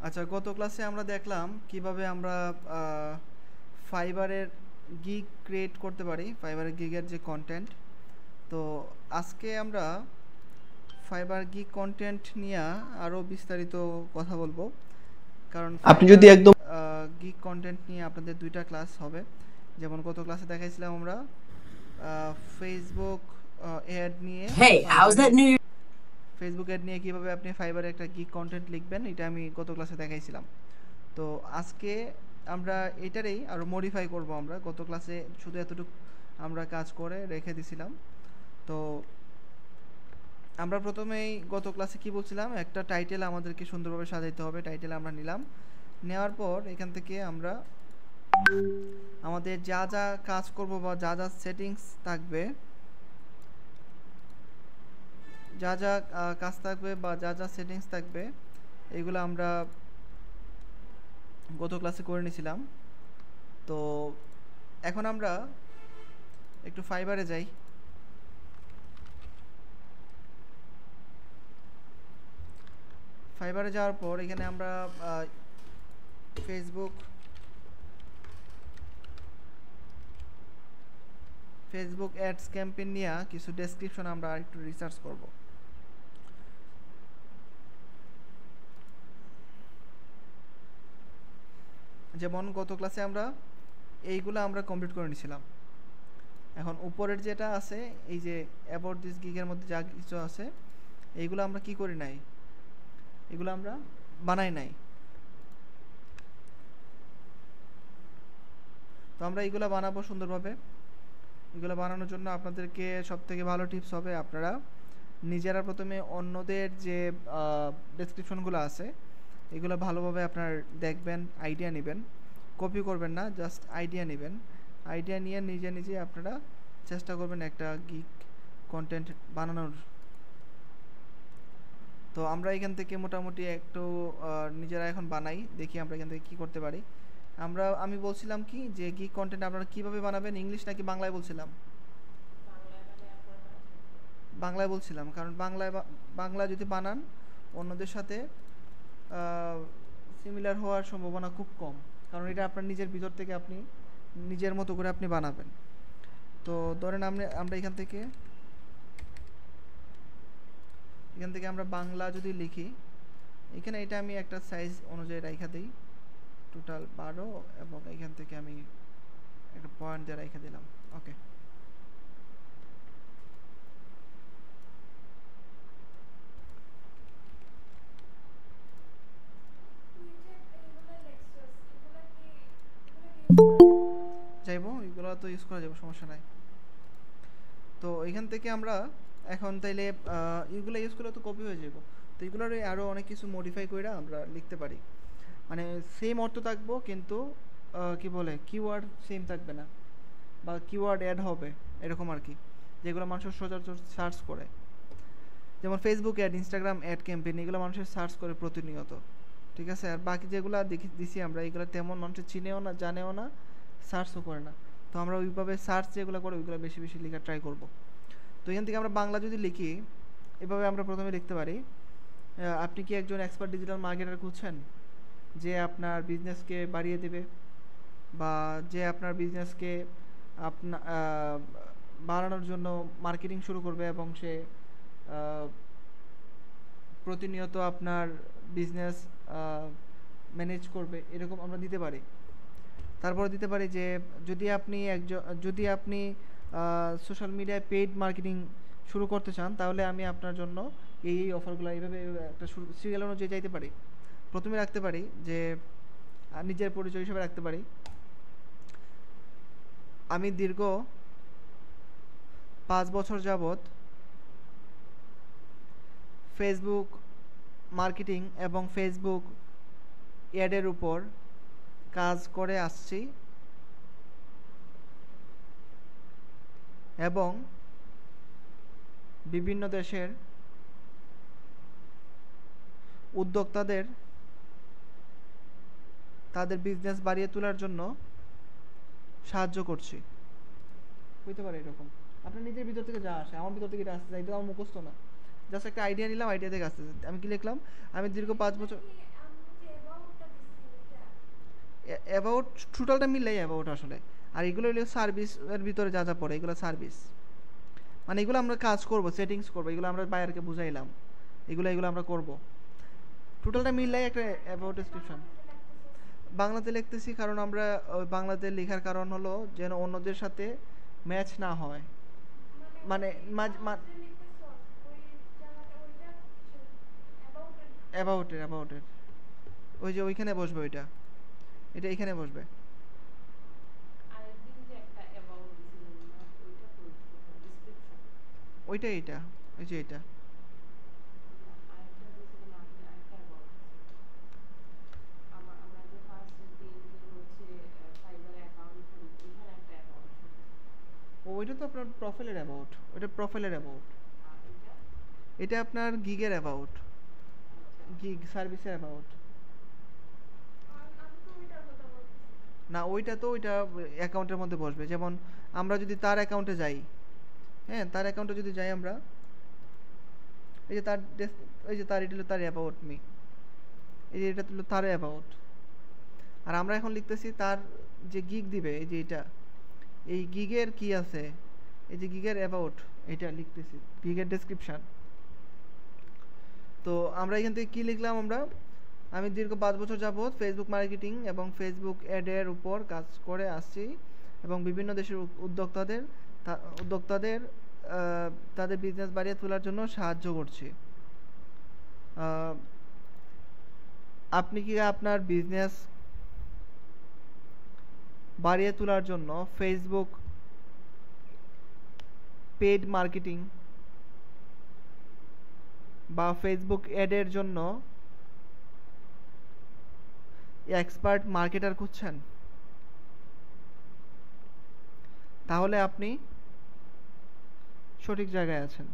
আচ্ছা, গত ক্লাসে আমরা দেখলাম কিভাবে আমরা ফাইবারের গিগ ক্রিয়েট করতে পারি, ফাইবারের গিগের যে কন্টেন্ট। তো আজকে আমরা ফাইবার গিগ কন্টেন্ট নিয়ে আরও বিস্তারিত কথা বলবো, কারণ আপনি যদি ফাইবার একদম গিগ কন্টেন্ট নিয়ে আপনাদের দুইটা ক্লাস হবে। যেমন গত ক্লাসে দেখাইছিলাম আমরা ফেসবুক অ্যাড নিয়ে Hey, how's ফাইবারে that New Year? Facebook ad নিয়ে কীভাবে আপনি ফাইবারে একটা গিগ কন্টেন্ট লিখবেন, এটা আমি গত ক্লাসে দেখাইছিলাম। তো আজকে আমরা এটারই আরও মডিফাই করব। আমরা গত ক্লাসে শুধু এতটুকু আমরা কাজ করে রেখে দিছিলাম। তো আমরা প্রথমেই গত ক্লাসে কি বলছিলাম, একটা টাইটেল আমাদেরকে সুন্দরভাবে সাজাইতে হবে। টাইটেল আমরা নিলাম, নেওয়ার পর এখান থেকে আমরা আমাদের যা যা কাজ করব বা যা যা সেটিংস থাকবে, যা যা কাজ থাকবে বা যা যা সেটিংস থাকবে, এগুলো আমরা গত ক্লাসে করে নিয়েছিলাম। তো এখন আমরা একটু ফাইবারে যাই। ফাইবারে যাওয়ার পর এখানে আমরা ফেসবুক অ্যাডস ক্যাম্পেইন নিয়ে কিছু ডেসক্রিপশন আমরা একটু রিসার্চ করব। যেমন গত ক্লাসে আমরা এইগুলো আমরা কমপ্লিট করে নিয়েছিলাম। এখন উপরের যেটা আছে, এই যে অ্যাবাউট দিস গিগের মধ্যে যা কিছু আছে, এইগুলো আমরা কি করি নাই, এগুলো আমরা বানাই নাই। তো আমরা এইগুলো বানাবো সুন্দরভাবে। এগুলো বানানোর জন্য আপনাদেরকে সবথেকে ভালো টিপস হবে, আপনারা নিজেরা প্রথমে অন্যদের যে ডেসক্রিপশনগুলো আছে এগুলো ভালোভাবে আপনার দেখবেন, আইডিয়া নেবেন, কপি করবেন না, জাস্ট আইডিয়া নেবেন। আইডিয়া নিয়ে নিজে নিজে আপনারা চেষ্টা করবেন একটা গিগ কন্টেন্ট বানানোর। তো আমরা এখান থেকে মোটামুটি একটু নিজেরা এখন বানাই, দেখি আমরা এখান থেকে কী করতে পারি। আমি বলছিলাম কি যে গিগ কন্টেন্ট আপনারা কীভাবে বানাবেন, ইংলিশ নাকি বাংলায় বলছিলাম? বাংলায় বলছিলাম, কারণ বাংলা যদি বানান অন্যদের সাথে সিমিলার হওয়ার সম্ভাবনা খুব কম, কারণ এটা আপনার নিজের ভিতর থেকে আপনি নিজের মতো করে আপনি বানাবেন। তো ধরেন আমরা এখান থেকে আমরা বাংলা যদি লিখি, এখানে এটা আমি একটা সাইজ অনুযায়ী রাইখা দিই, টোটাল 12, এবং এখান থেকে আমি একটা পয়েন্ট দিয়ে রাইখা দিলাম। ওকে, যাইবো, এগুলো তো ইউজ করা যাবে, সমস্যা নাই। তো এখান থেকে আমরা এখন তাইলে এগুলো ইউজ করলে তো কপি হয়ে যাব। তো এগুলোর আরও অনেক কিছু মডিফাই করে আমরা লিখতে পারি, মানে সেম অর্থ থাকবো কিন্তু কি বলে কিওয়ার্ড সেম থাকবে না, বা কিওয়ার্ড অ্যাড হবে এরকম আর কি, যেগুলো মানুষের সচরাচর সার্চ করে। যেমন Facebook ad, Instagram ad campaign, এগুলো মানুষের সার্চ করে প্রতিনিয়ত, ঠিক আছে। আর বাকি যেগুলো দিছি আমরা, এগুলো তেমন মানুষের চিনেও না, জানেও না, সার্চও করে না। তো আমরা ওইভাবে সার্চ যেগুলো করে ওইগুলো বেশি বেশি লেখার ট্রাই করব। তো এখান থেকে আমরা বাংলা যদি লিখি, এভাবে আমরা প্রথমে লিখতে পারি, আপনি কি একজন এক্সপার্ট ডিজিটাল মার্কেটার খুঁজছেন, যে আপনার বিজনেসকে বাড়িয়ে দেবে, বা যে আপনার বিজনেসকে আপনার বাড়ানোর জন্য মার্কেটিং শুরু করবে, এবং সে প্রতিনিয়ত আপনার বিজনেস ম্যানেজ করবে, এরকম আমরা দিতে পারি। তারপরে দিতে পারি যে যদি আপনি সোশ্যাল মিডিয়ায় পেইড মার্কেটিং শুরু করতে চান, তাহলে আমি আপনার জন্য এই অফারগুলো এইভাবে একটা সিরিয়াল অনুযায়ী চাইতে পারি। প্রথমে রাখতে পারি যে নিজের পরিচয় হিসেবে রাখতে পারি, আমি দীর্ঘ 5 বছর যাবত ফেসবুক মার্কেটিং এবং ফেসবুক অ্যাডের উপর কাজ করে আসছি, এবং বিভিন্ন দেশের উদ্যোক্তাদের তাদের বিজনেস বাড়িয়ে তোলার জন্য সাহায্য করছি। হইতে পারে এরকম, আপনার নিজের ভিতর থেকে যা আসে। আমার ভিতর থেকে এটা আসতে চাই, তো আমার মুখস্থ না, জাস্ট একটা আইডিয়া নিলাম, আইডিয়া থেকে আসতে। আমি কি লিখলাম, আমি দীর্ঘ 5 বছর, অ্যাবাউট টোটালটা মিললেই অ্যাবাউট আসলে। আর এগুলো হলো সার্ভিসের ভিতরে যা যা পড়ে এগুলো সার্ভিস, মানে এগুলো আমরা কাজ করব, সেটিংস করব, এগুলো আমরা বায়ারকে বুঝাইলাম, এগুলো এগুলো আমরা করব। টোটালটা মিললেই একটা অ্যাবাউট ডেসক্রিপশন। বাংলাতে লিখতেছি কারণ আমরা বাংলাতে লেখার কারণ হলো যেন অন্যদের সাথে ম্যাচ না হয়। মানে অ্যাবাউটের অ্যাবাউটের ওই যে ওইখানে বসবে, ওইটা এটা এখানে বসবে। ওইটা এইটা, ওই যে এটা। ওইটা তো আপনার প্রোফাইলের অ্যাবাউট, ওইটা প্রোফাইলের অ্যাবাউট। এটা আপনার গিগের অ্যাবাউট, গিগ সার্ভিসের অ্যাবাউট। না ওইটা তো ওইটা অ্যাকাউন্টের মধ্যে বসবে। যেমন আমরা যদি তার অ্যাকাউন্টে যাই, হ্যাঁ তার অ্যাকাউন্টে যদি যাই আমরা, এই যে তার এই যে তার এটা হলো তার অ্যাবাউট মি, এই যে এটা হলো তার অ্যাবাউট। আর আমরা এখন লিখতেছি তার যে গিগ দিবে, এই যে এটা, এই গিগের কি আছে, এই যে গিগের অ্যাবাউট এটা লিখতেছি, গিগের ডেসক্রিপশন। তো আমরা এখান থেকে কি লিখলাম, আমি দীর্ঘ 5 বছর যাবৎ ফেসবুক মার্কেটিং এবং ফেসবুক অ্যাডের উপর কাজ করে আসছি এবং বিভিন্ন দেশের উদ্যোক্তাদের তাদের বিজনেস বাড়িয়ে তোলার জন্য সাহায্য করছি। আপনি কি আপনার বিজনেস বাড়িয়ে তোলার জন্য ফেসবুক পেইড মার্কেটিং বা ফেসবুক অ্যাডের জন্য এক্সপার্ট মার্কেটার খুঁজছেন? তাহলে আপনি সঠিক জায়গায় আছেন।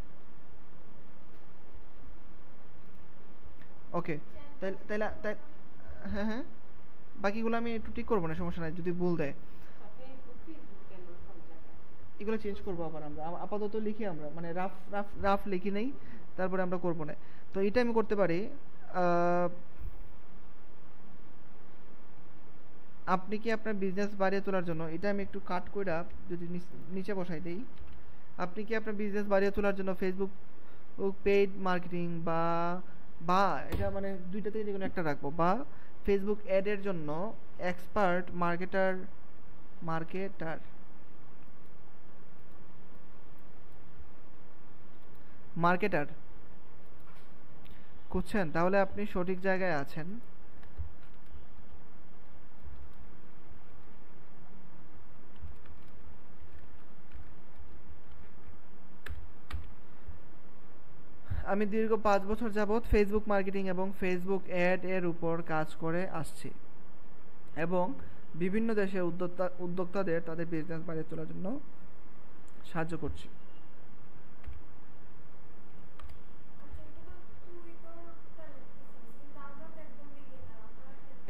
ওকে, তাহলে হ্যাঁ হ্যাঁ, বাকিগুলো আমি একটু ঠিক করবো না, সমস্যা নাই যদি ভুল দেয়। এগুলো চেঞ্জ করবো আবার আমরা, আপাতত লিখি আমরা, মানে রাফ রাফ রাফ লিখি নেই, তারপরে আমরা করবো না। তো এটা আমি করতে পারি, আপনি কি আপনার বিজনেস বাড়িয়ে তোলার জন্য, এটা আমি একটু কাট কইরা যদি নিচে বসাই দেই, আপনি কি আপনার বিজনেস বাড়িয়ে তোলার জন্য ফেসবুক পেইড মার্কেটিং বা বা এটা মানে দুইটা থেকে যে কোনো একটা রাখবো, বা ফেসবুক অ্যাডের জন্য এক্সপার্ট মার্কেটার মার্কেটার খুঁজছেন? তাহলে আপনি সঠিক জায়গায় আছেন। আমি দীর্ঘ 5 বছর যাবৎ ফেসবুক মার্কেটিং এবং ফেসবুক অ্যাড এর উপর কাজ করে আসছি এবং বিভিন্ন দেশের উদ্যোক্তাদের তাদের বিজনেস বাড়িয়ে তোলার জন্য সাহায্য করছি।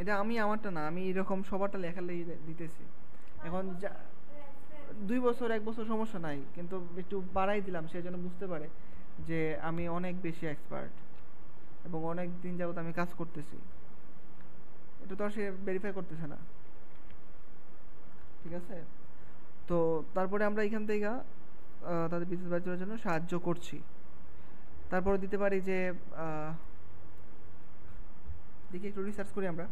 এটা আমি আমারটা না, আমি এরকম সবারটা লেখা দিতেছি এখন। 2 বছর 1 বছর সমস্যা নাই, কিন্তু একটু বাড়াই দিলাম সেই জন্য বুঝতে পারে যে আমি অনেক বেশি এক্সপার্ট এবং অনেক দিন যাবত আমি কাজ করতেছি। এটা তো আর সে ভেরিফাই করতেছে না, ঠিক আছে? তো তারপরে আমরা এখান থেকে তাদের বিজনেস বাড়িয়ে তোলার জন্য সাহায্য করছি। তারপরে দিতে পারি যে দেখি একটু রিসার্চ করি আমরা।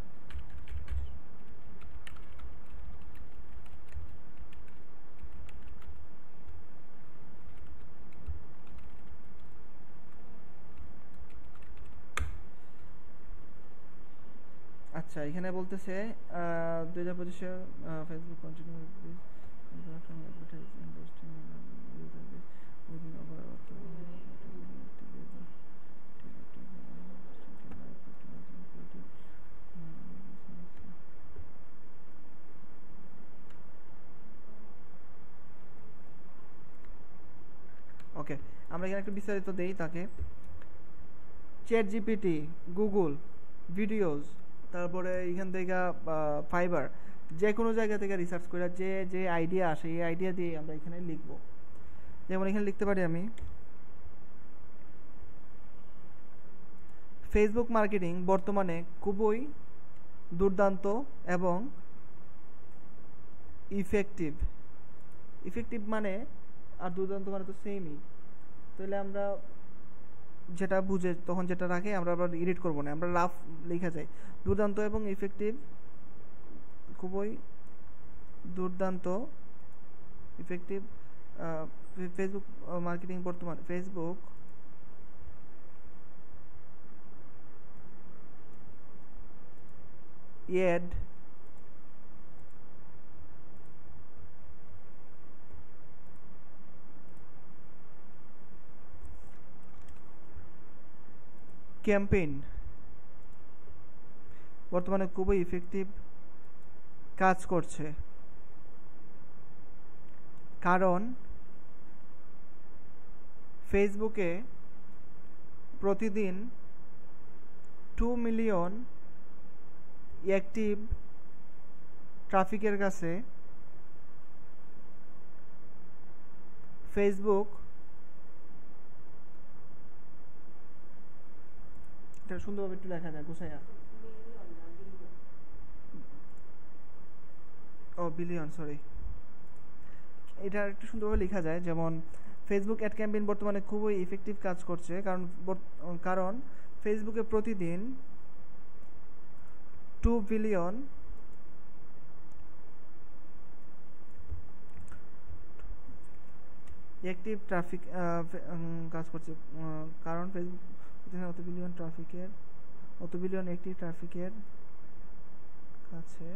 আচ্ছা, এখানে বলতেছে 2025-এ ফেসবুক কন্টিনিউ ওকে, আমরা এখানে একটু বিস্তারিত দেই তাকে। চ্যাট জিপিটি, গুগল, ভিডিওস, তারপরে এখান থেকে ফাইবার, যে কোনো জায়গা থেকে রিসার্চ করে যে আইডিয়া আসে এই আইডিয়া দিয়ে আমরা এখানে লিখব। যেমন এখানে লিখতে পারি আমি ফেসবুক মার্কেটিং বর্তমানে খুবই দুর্দান্ত এবং ইফেক্টিভ। ইফেক্টিভ মানে আর দুর্দান্ত মানে তো সেমই, তাহলে আমরা যেটা বুঝে তখন যেটা রাখে আমরা আবার এডিট করবো না, আমরা রাফ লেখা যায়। দুর্দান্ত এবং ইফেক্টিভ, খুবই দুর্দান্ত ইফেক্টিভ ফেসবুক মার্কেটিং বর্তমানে। ফেসবুক অ্যাড ক্যাম্পেইন বর্তমানে খুবই ইফেক্টিভ কাজ করছে, কারণ ফেসবুকে প্রতিদিন 2 মিলিয়ন অ্যাক্টিভ ট্রাফিকের কাছে ফেসবুক, এটা সুন্দরভাবে একটু লেখা যায় গুছাইয়া, ও বিলিয়ন, সরি, এটা একটু সুন্দরভাবে লেখা যায়। যেমন ফেসবুক অ্যাড ক্যাম্পেইন বর্তমানে খুবই ইফেক্টিভ কাজ করছে, কারণ ফেসবুকে প্রতিদিন 2 বিলিয়ন অ্যাক্টিভ ট্রাফিক কাজ করছে, কারণ ফেসবুক অত বিলিয়ন অ্যাক্টিভ ট্রাফিকের কাছে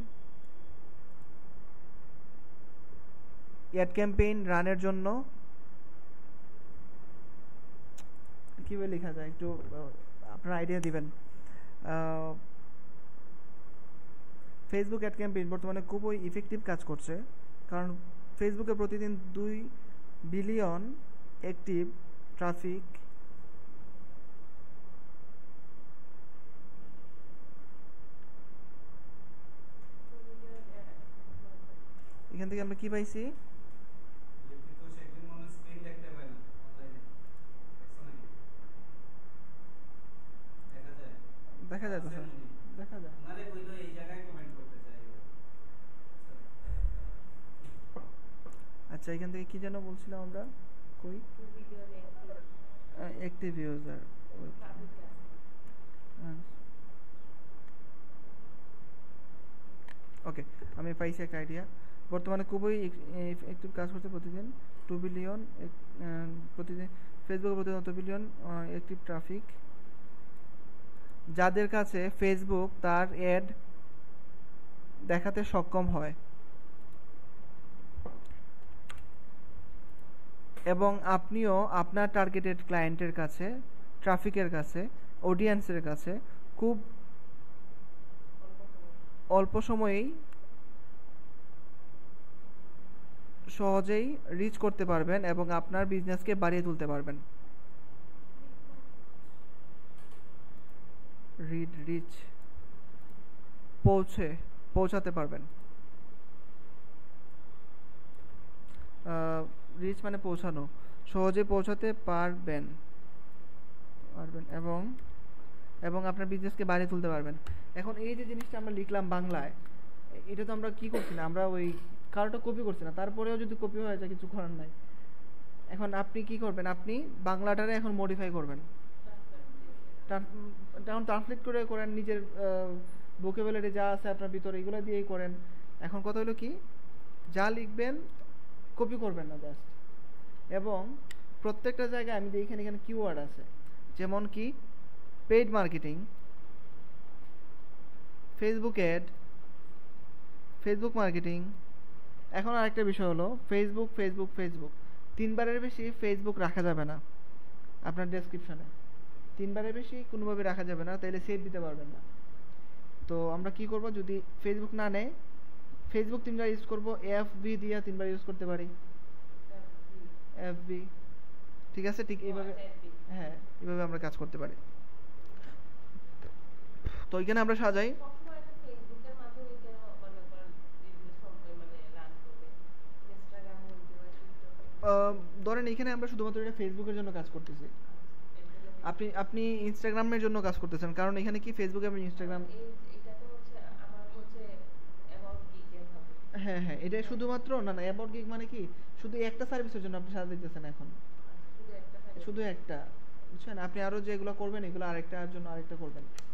অ্যাড ক্যাম্পেইন রানের জন্য কিভাবে লেখা যায় একটু আপনারা আইডিয়া দিবেন। ফেসবুক অ্যাড ক্যাম্পেইন বর্তমানে খুবই ইফেক্টিভ কাজ করছে, কারণ ফেসবুকে প্রতিদিন 2 বিলিয়ন অ্যাক্টিভ ট্রাফিক এখান থেকে আমরা কি পাইছি, দেখা যায় তো স্যার, দেখা যায়। আচ্ছা এখান থেকে কি যেন বলছিলাম আমরা, কই অ্যাক্টিভ ইউজার, ওকে আমি পাইছি একটা আইডিয়া। বর্তমানে খুবই একটু কাজ করছে, প্রতিদিন 2 বিলিয়ন প্রতিদিন ফেসবুকে প্রতিদিন 2 বিলিয়ন অ্যাক্টিভ ট্রাফিক, যাদের কাছে ফেসবুক তার অ্যাড দেখাতে সক্ষম হয় এবং আপনিও আপনার টার্গেটেড ক্লায়েন্টের কাছে, ট্রাফিকের কাছে, অডিয়েন্সের কাছে খুব অল্প সময়েই সহজেই রিচ করতে পারবেন এবং আপনার বিজনেসকে বাড়িয়ে তুলতে পারবেন। রিচ পৌঁছাতে পারবেন। রিচ মানে পৌঁছানো, সহজে পৌঁছাতে পারবেন এবং আপনার বিজনেসকে বাড়িয়ে তুলতে পারবেন। এখন এই যে জিনিসটা আমরা লিখলাম বাংলায়, এটা তো আমরা কি করছি না, আমরা ওই কারোটা কপি করছি না, তারপরেও যদি কপি হয়ে যায় কিছু করার নাই। এখন আপনি কি করবেন, আপনি বাংলাটারে এখন মডিফাই করবেন, তখন ট্রান্সলেট করে করেন, নিজের ভোকাবুলারি যা আছে আপনার ভিতরে এগুলো দিয়েই করেন। এখন কথা হলো কি, যা লিখবেন কপি করবেন না জাস্ট, এবং প্রত্যেকটা জায়গায় আমি দেখি এখানে কিওয়ার্ড আছে, যেমন কি paid marketing, Facebook ad, Facebook marketing. এখন আরেকটা বিষয় হলো ফেসবুক 3বারের বেশি ফেসবুক রাখা যাবে না আপনার ডেসক্রিপশনে, 3বারের বেশি কোনোভাবে রাখা যাবে না, তাইলে সেভ দিতে পারবেন না। তো আমরা কি করব, যদি ফেসবুক না নেয়, ফেসবুক 3বার ইউজ করব, এফবি দিয়ে 3বার ইউজ করতে পারি, এফবি, ঠিক আছে, ঠিক এইভাবে, হ্যাঁ এইভাবে আমরা কাজ করতে পারি। তো এখানে আমরা সাজাই, ধরেন এখানে আমরা শুধুমাত্র এটা ফেসবুকের জন্য কাজ করতেছি, আপনি ইনস্টাগ্রামের জন্য কাজ করতেছেন, কারণ এখানে কি ফেসবুক এবং ইনস্টাগ্রাম, হ্যাঁ হ্যাঁ, এটা শুধুমাত্র না না, অ্যাবাউট গিগ মানে কি, শুধু একটা সার্ভিসের জন্য আপনি সাজা দিতেছেন এখন, শুধু একটা শুধু সার্ভিসের জন্য। একটা, বুঝছেন? আপনি আরো যেগুলো করবেন এগুলো আরেকটার জন্য আরেকটা করবেন। আচ্ছা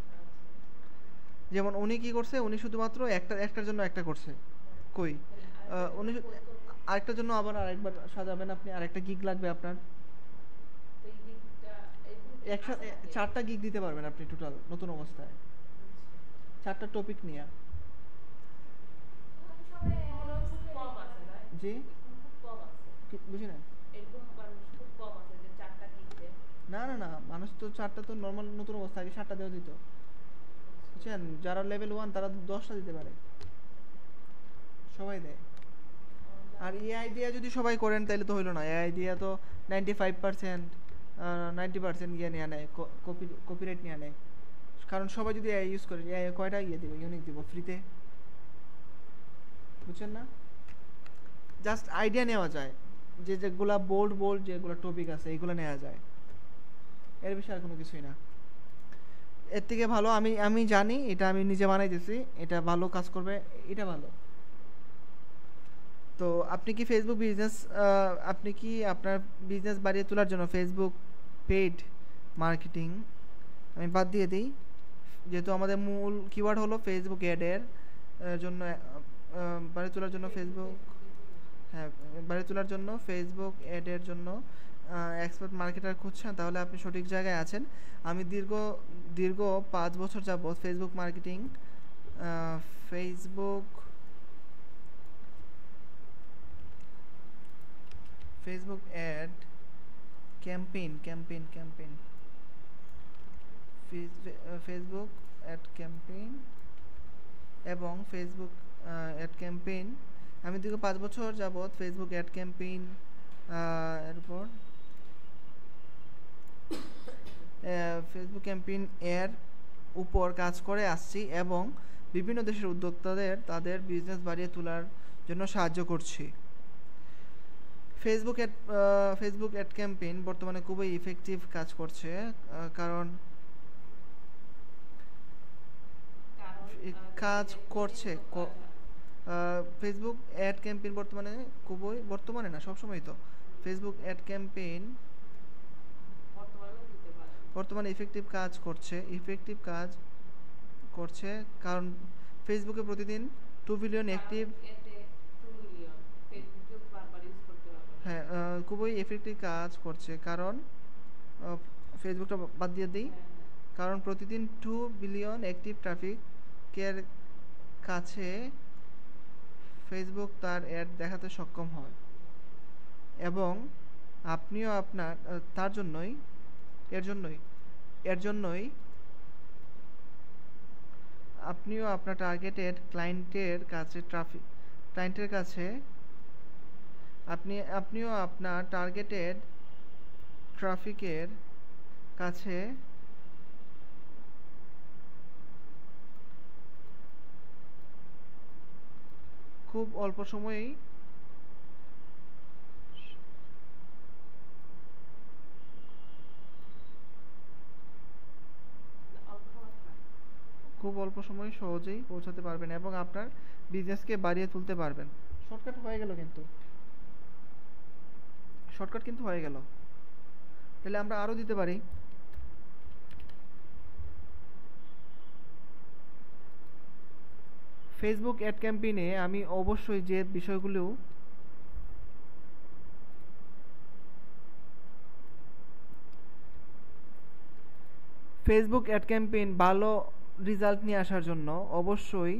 যেমন উনি কি করছে, উনি শুধুমাত্র একটার জন্য একটা করছে। আচ্ছা, কই, তাহলে আরেকটার জন্য উনি কই করব? আরেকটার জন্য আবার আরেকবার সাজাবেন, আপনি আরেকটা গিগ লাগবে আপনার। তো এই গিগটা এরকম কি আছে একসাথে নাকি এরকম? 4টা গিগ দিতে পারবেন আপনি টোটাল নতুন অবস্থায়, আচ্ছা, 4টা টপিক নিয়ে। এরকম মনে হয় খুব কম আছে না? জি, এরকম খুব কম আছে। বুঝি না। এরকম মানুষ খুব কম আছে যে 4টা গিগ দেয়। না না না, মানুষ তো 4টা তো নর্মাল নতুন অবস্থা, আগে 7টা দেওয়া দিত, আচ্ছা, বুঝছেন? যারা লেভেল 1 তারা 10টা দিতে পারে, সবাই দেয়। আর মানে এআই দিয়ে যদি সবাই করেন তাহলে তো হইলো না, এআই দিয়ে তো 95% 90% ইয়ে নিয়ে নেয়, কপিরাইট নিয়ে নেয়। কারণ সবাই যদি এআই ইউজ করে, এআই কয়টা ইয়ে দিব, ইউনিক দিব ফ্রিতে, বুঝছেন না? জাস্ট আইডিয়া নেওয়া যায়, যে যেগুলা বোল্ড বোল্ড যেগুলো টপিক আছে এইগুলো নেওয়া যায়, এর বিষয়ে আর কোনো কিছুই না। এর থেকে ভালো আমি আমি জানি, এটা আমি নিজে বানাইতেছি, এটা ভালো কাজ করবে, এটা ভালো। তো আপনি কি ফেসবুক বিজনেস, আপনি কি আপনার বিজনেস বাড়িয়ে তোলার জন্য ফেসবুক পেইড মার্কেটিং আমি বাদ দিয়ে দিই, যেহেতু আমাদের মূল কিওয়ার্ড হলো ফেসবুক অ্যাডের জন্য, বাড়িয়ে তোলার জন্য ফেসবুক, হ্যাঁ, বাড়িয়ে তোলার জন্য ফেসবুক অ্যাডের জন্য এক্সপার্ট মার্কেটার খুঁজছেন, তাহলে আপনি সঠিক জায়গায় আছেন। আমি দীর্ঘ দীর্ঘ 5 বছর যাবত Facebook marketing, Facebook Facebook ad campaign Facebook ad campaign এবং ফেসবুক অ্যাড ক্যাম্পেইন, আমি দীর্ঘ 5 বছর যাবৎ ফেসবুক অ্যাড ক্যাম্পেইন, এরপর ফেসবুক ক্যাম্পেইন এর উপর কাজ করে আসছি এবং বিভিন্ন দেশের উদ্যোক্তাদের তাদের বিজনেস বাড়িয়ে তোলার জন্য সাহায্য করছি। ফেসবুক অ্যাড ক্যাম্পেইন বর্তমানে খুবই ইফেক্টিভ কাজ করছে, কারণ কারণ কাজ যদি করছে। আচ্ছা, ফেসবুক অ্যাড ক্যাম্পেইন বর্তমানে খুবই, বর্তমানে না সবসময় তো, ফেসবুক অ্যাড ক্যাম্পেইন বর্তমানেও দিতে পারে। বর্তমানে ইফেক্টিভ কাজ করছে, কারণ ফেসবুকে প্রতিদিন 2 বিলিয়ন কারণ অ্যাক্টিভ, এতে 2 মিলিয়ন ফেসবুকেও বারবার ইউজ করতে পারবে না। হ্যাঁ, খুবই এফেক্টিভ কাজ করছে, কারণ ফেসবুকটা বাদ দিয়ে দিই, হ্যাঁ হ্যাঁ, কারণ প্রতিদিন 2 বিলিয়ন অ্যাক্টিভ ট্রাফিকের কাছে ফেসবুক তার অ্যাড দেখাতে সক্ষম হয়, এবং আপনিও আপনার তার জন্যই এর জন্যই এর জন্যই আপনিও আপনার টার্গেটেড ক্লায়েন্টের কাছে আপনিও আপনার টার্গেটেড ট্রাফিকের কাছে খুব অল্প সময়েই না, অল্প সময় না। সহজেই পৌঁছাতে পারবেন এবং আপনার বিজনেসকে বাড়িয়ে তুলতে পারবেন। শর্টকাট হয়ে গেল, শর্টকাট হয়ে গেল। তাহলে আমরা আরও দিতে পারি। ফেসবুক অ্যাড ক্যাম্পেইনে আমি অবশ্যই যে বিষয়গুলো ফেসবুক অ্যাড ক্যাম্পেইন ভালো রেজাল্ট নিয়ে আসার জন্য অবশ্যই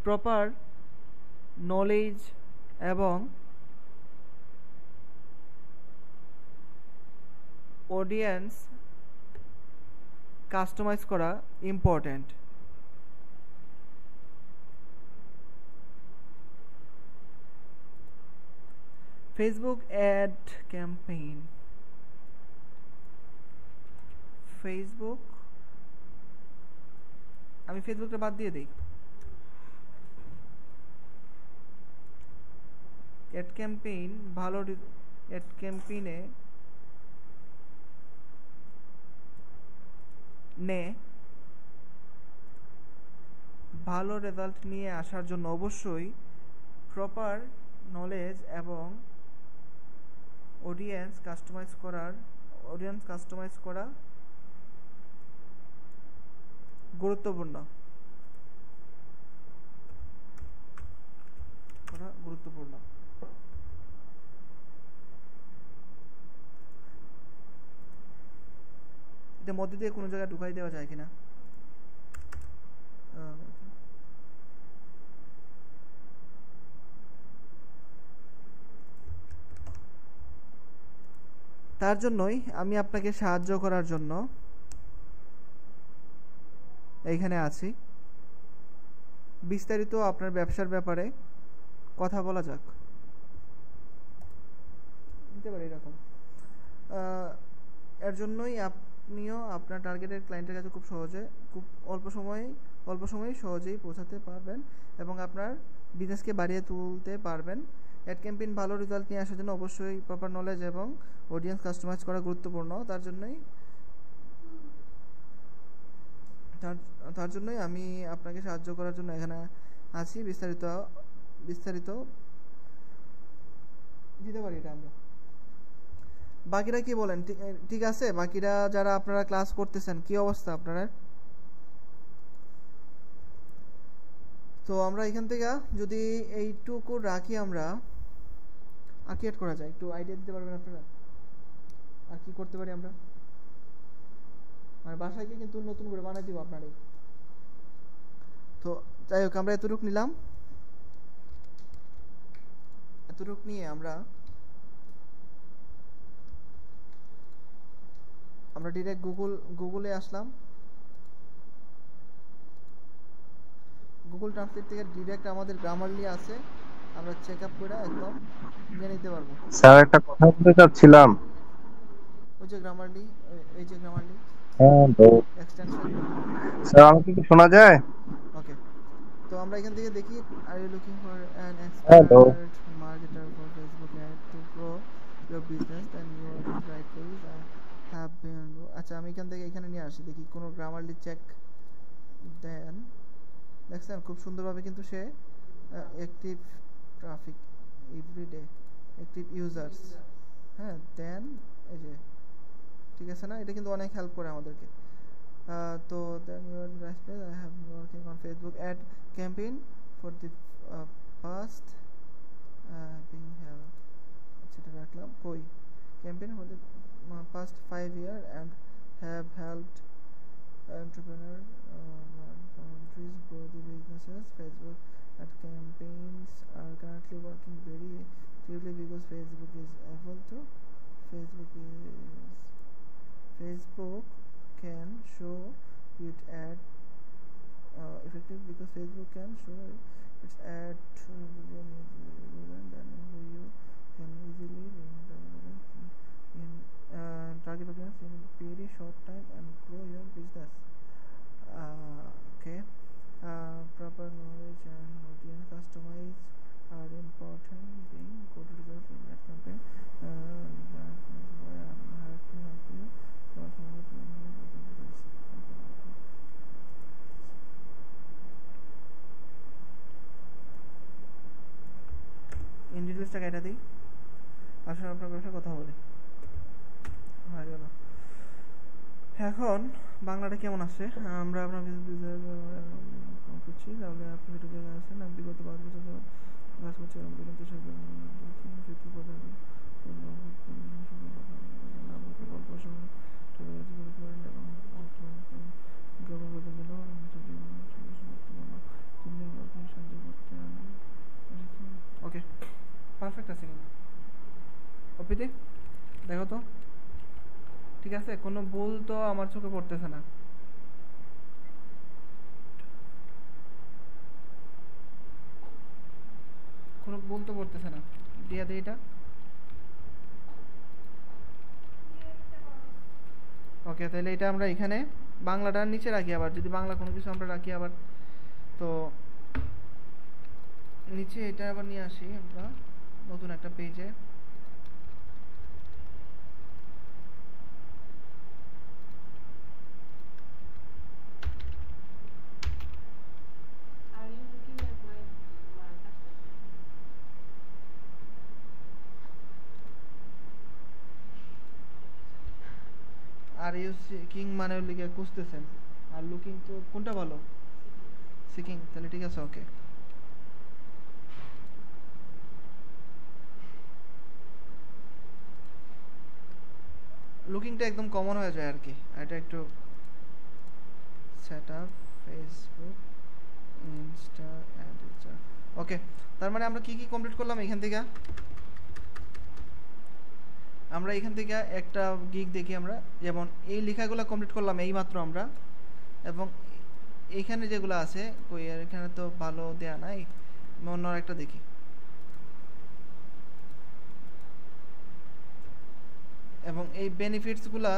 প্রপার নলেজ এবং অডিয়েন্স কাস্টমাইজ করা ইম্পর্ট্যান্ট। ফেসবুক অ্যাড ক্যাম্পেইন, আমি ফেসবুকটা বাদ দিয়ে দিই। অ্যাড ক্যাম্পেইনে ভালো রেজাল্ট নিয়ে আসার জন্য অবশ্যই প্রপার নলেজ এবং অডিয়েন্স কাস্টমাইজ করা গুরুত্বপূর্ণ। এটা মধ্যে দিয়ে কোনো জায়গায় ঢুকাই দেওয়া যায় কিনা? তার জন্যই আমি আপনাকে সাহায্য করার জন্য এইখানে আছি। বিস্তারিত আপনার ব্যবসার ব্যাপারে কথা বলা যাক। দিতে পারি এরকম। এর জন্যই আপনিও আপনার টার্গেটের ক্লায়েন্টের কাছে খুব অল্প সময়ে সহজেই পৌঁছাতে পারবেন এবং আপনার বিজনেসকে বাড়িয়ে তুলতে পারবেন। অ্যাড ক্যাম্পেইন ভালো রেজাল্ট নিয়ে আসার জন্য অবশ্যই প্রপার নলেজ এবং অডিয়েন্স কাস্টমাইজ করা গুরুত্বপূর্ণ। তার জন্যই আমি আপনাকে সাহায্য করার জন্য এখানে আছি। বিস্তারিত দিতে পারি এটা আমরা। বাকিরা কি বলেন? ঠিক আছে? বাকিরা যারা আপনারা ক্লাস করতেছেন কি অবস্থা আপনারা? তো আমরা এখান থেকে যদি এইটুকু রাখি, আমরা আর কি অ্যাড করা যায় একটু আইডিয়া দিতে পারবেন আপনারা? আর কি করতে পারি আমরা? মানে বাসায় গিয়ে কিন্তু নতুন করে বানাই দিব আপনারই। তো যাই হোক, আমরা এতটুকু নিলাম। এতটুকু নিয়ে আমরা ডিরেক্ট গুগলে আসলাম। গুগল ট্রান্সলেট থেকে ডিরেক্ট আমাদের গ্রামারলি আছে, আমরা চেক আপ করে একদম নিয়ে নিতে পারবো। স্যার একটা কথা বলতে চাচ্ছিলাম। ওই যে গ্রামারলি, এই যে গ্রামারলি হ্যাঁ তো এক্সটেনশন। স্যার আমাকে কি শোনা যায়? ওকে, তো আমরা এখান থেকে দেখি, আর you looking for an hello expert marketer for Facebook add to grow your business, then you R in right place. Have been. আচ্ছা, আমি এখান থেকে এখানে নিয়ে আসি, দেখি কোনো গ্রামারলি চেক দেন। দেখছেন খুব সুন্দরভাবে কিন্তু সে active traffic everyday, active users, হ্যাঁ, দেন এই যে ঠিক আছে না? এটা কিন্তু অনেক হেল্প করে আমাদেরকে। তো then you are right place, I have working on Facebook ad campaign for the past being held. সেটা রাখলাম। কই campaign for the past 5 years and have helped entrepreneurs countries grow the businesses. Facebook ad campaigns are currently working very actively because Facebook can show it ad effective because Facebook can show its ad to and then you can easily target audience in very short time and grow your business. Okay, proper knowledge and audience customize are important being good results in that campaign. That is why I'm here to help you. In ডিটেলসটা কেটে দিই, আসলে আপনার ব্যবসার কথা বলি। এখন বাংলাটা কেমন আছে? আমরা আপনার করছি, তাহলে আপনি ভিডিও জায়গা আছেন। আমি বিগত 5 বছর যাবত কাজ করছি এবং বিগত ওকে, পারফেক্ট আছে কিন্তু। অপিতে দেখো তো ঠিক আছে, কোনো ভুল তো আমার চোখে পড়তেছে না। কোনো ভুল তো পড়তেছে না। দিয়া দে এটা। ওকে, তাহলে এটা আমরা এখানে বাংলাটার নিচে রাখি। আবার যদি বাংলা কোনো কিছু আমরা রাখি আবার, তো নিচে এটা আবার নিয়ে আসি আমরা নতুন একটা পেজে। আর ইউ সিকিং মানে হলো কি খুঁজতেছেন, আর লুকিং তো কোনটা ভালো? সিকিং, তাহলে ঠিক আছে, ওকে। লুকিংটা একদম কমন হয়ে যায় আর কি, এটা একটু set up Facebook Insta ad, okay. তার মানে আমরা কি কি কমপ্লিট করলাম এখান থেকে? আমরা এখান থেকে একটা গিগ দেখি আমরা, যেমন এই লেখাগুলো কমপ্লিট করলাম এইমাত্র আমরা, এবং এইখানে যেগুলো আছে কই আর এখানে তো ভালো দেয়া নাই, আমি অন্য একটা দেখি। এবং এই বেনিফিটসগুলা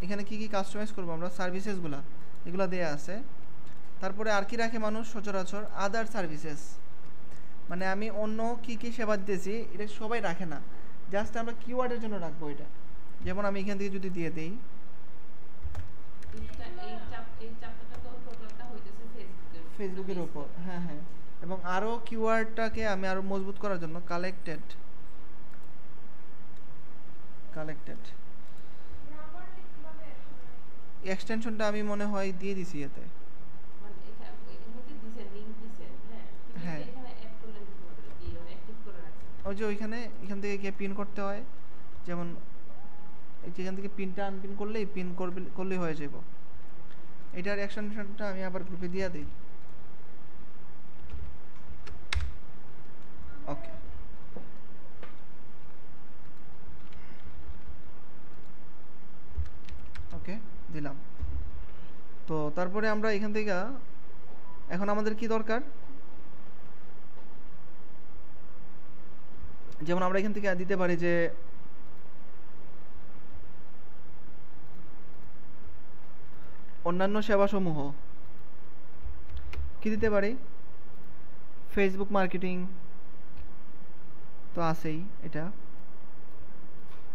এখানে কি কি কাস্টমাইজ করবো আমরা, সার্ভিসেসগুলা এগুলো দেয়া আছে। তারপরে আর কি রাখে মানুষ সচরাচর? আদার সার্ভিসেস, মানে আমি অন্য কি কি সেবা দিতেছি এটা সবাই রাখে না, জাস্ট আমরা কিওয়ার্ডের জন্য রাখবো এটা। যেমন আমি এখান থেকে যদি দিয়ে দিই ফেসবুকের উপর, হ্যাঁ হ্যাঁ, এবং আরও কিওয়ার্ডটাকে আমি আরও মজবুত করার জন্য কালেক্টেড এক্সটেনশনটা আমি মনে হয় দিয়ে দিছি এতে। হ্যাঁ ওই যে ওইখানে এখান থেকে গিয়ে পিন করতে হয়, যেমন এখান থেকে পিনটা আনপিন করলেই পিন করলেই হয়ে যাব। এটার এক্সটেনশনটা আমি আবার গ্রুপে দিয়ে দিই, ওকে। ওকে দিলাম। তো তারপরে আমরা এখান থেকে এখন আমাদের কি দরকার, যেমন আমরা এখান থেকে দিতে পারি যে অন্যান্য সেবাসমূহ কি দিতে পারি, ফেসবুক মার্কেটিং তো আছেই, এটা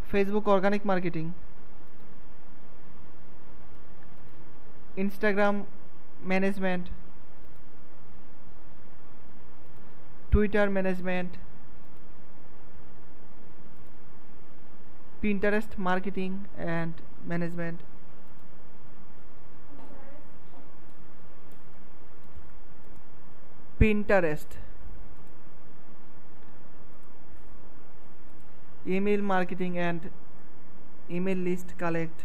Facebook organic marketing, Instagram management, Twitter management, Pinterest marketing and management, Pinterest, email marketing and email list collect,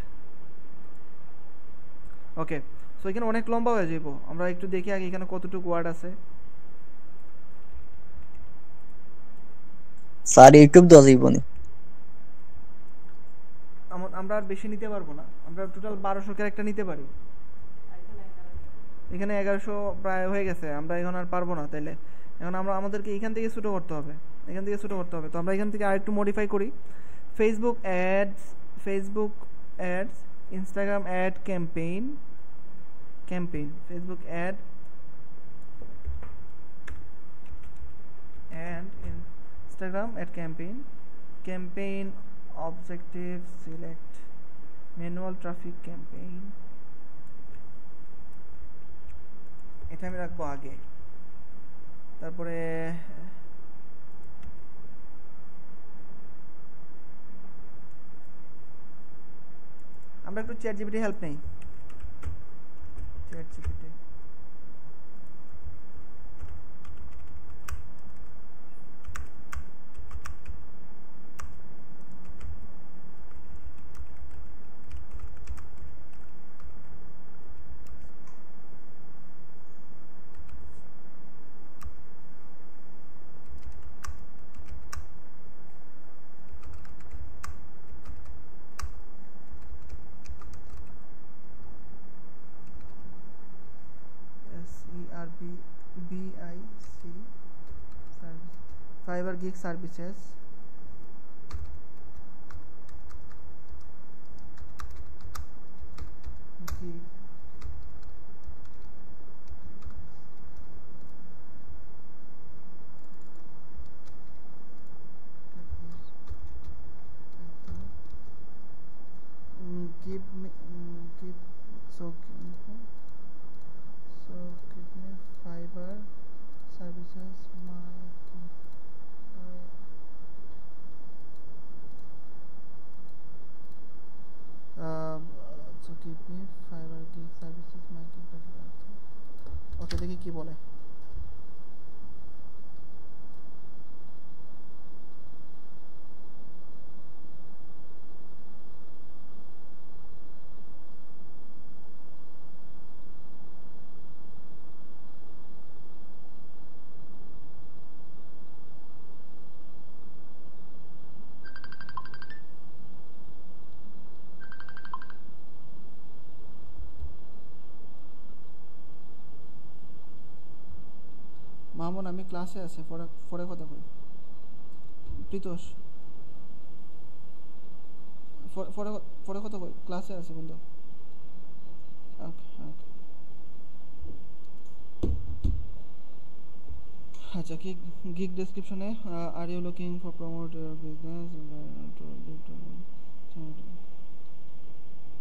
okay. So এখানে অনেক লম্বা হয়ে যাব, আমরা একটু দেখি আগে এখানে কতটুকু ওয়ার্ড আছে। স্যার ইউটিউব দেওয়া যাইব না, আমরা আর বেশি নিতে পারবো না, আমরা টোটাল 1200 ক্যারেক্টার নিতে পারি, এখানে 1100 প্রায় হয়ে গেছে, আমরা এখন আর পারবো না। তাইলে এখন আমরা আমাদেরকে এখান থেকে ছোটো করতে হবে, এখান থেকে ছোটো করতে হবে। তো আমরা এখান থেকে আরেকটু মডিফাই করি, Facebook ads, Instagram ad campaign, Facebook ad and Instagram at campaign objective select manual traffic campaign, এটা আমি রাখবো আগে। তারপরে আমরা একটু চ্যাট জিপিটি হেল্প নেই, chat GPT Fiverr Gig Services, Gig give so give me Fiverr services my আচ্ছা কিপি fibre gig services micro ওকে দেখি কি বলে মামুন আমি ক্লাসে আছি পরে পরে কথা কই প্রীতোষ পরে পরে কথা কই ক্লাসে আছে বন্ধু ওকে ওকে আচ্ছা কি গিগ ডেসক্রিপশনে are you looking for promote your business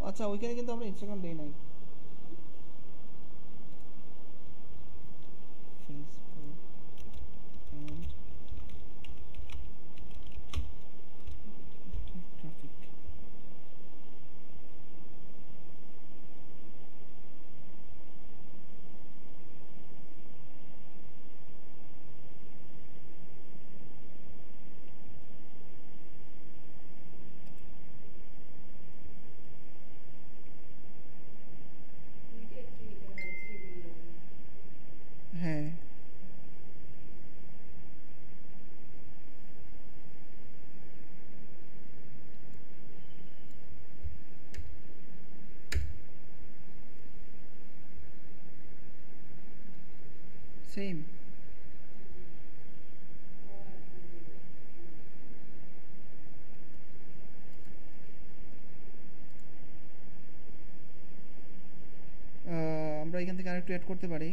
আচ্ছা ওইখানে কিন্তু আমরা ইনস্টাগ্রাম দেই নাই ফেসবুক and traffic হ্যাঁ সেম আমরা এখান থেকে আরেকটু অ্যাড করতে পারি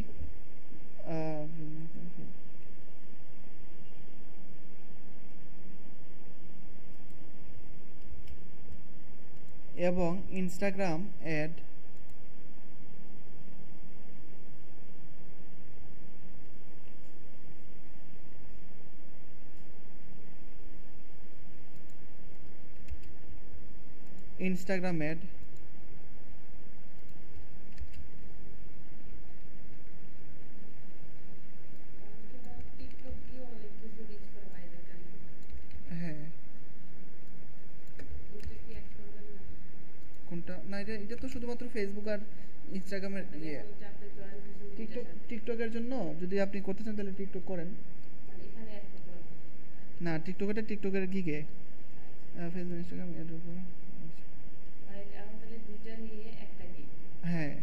এবং ইনস্টাগ্রাম অ্যাড ইনস্টাগ্রাম অ্যাড হ্যাঁ কোনটা না এটা তো শুধুমাত্র ফেসবুক আর ইনস্টাগ্রামের ইয়ে টিকটকের জন্য যদি আপনি করতে চান তাহলে টিকটক করেন না টিকটকের গিগে ফেসবুক ইনস্টাগ্রাম এর উপর হ্যাঁ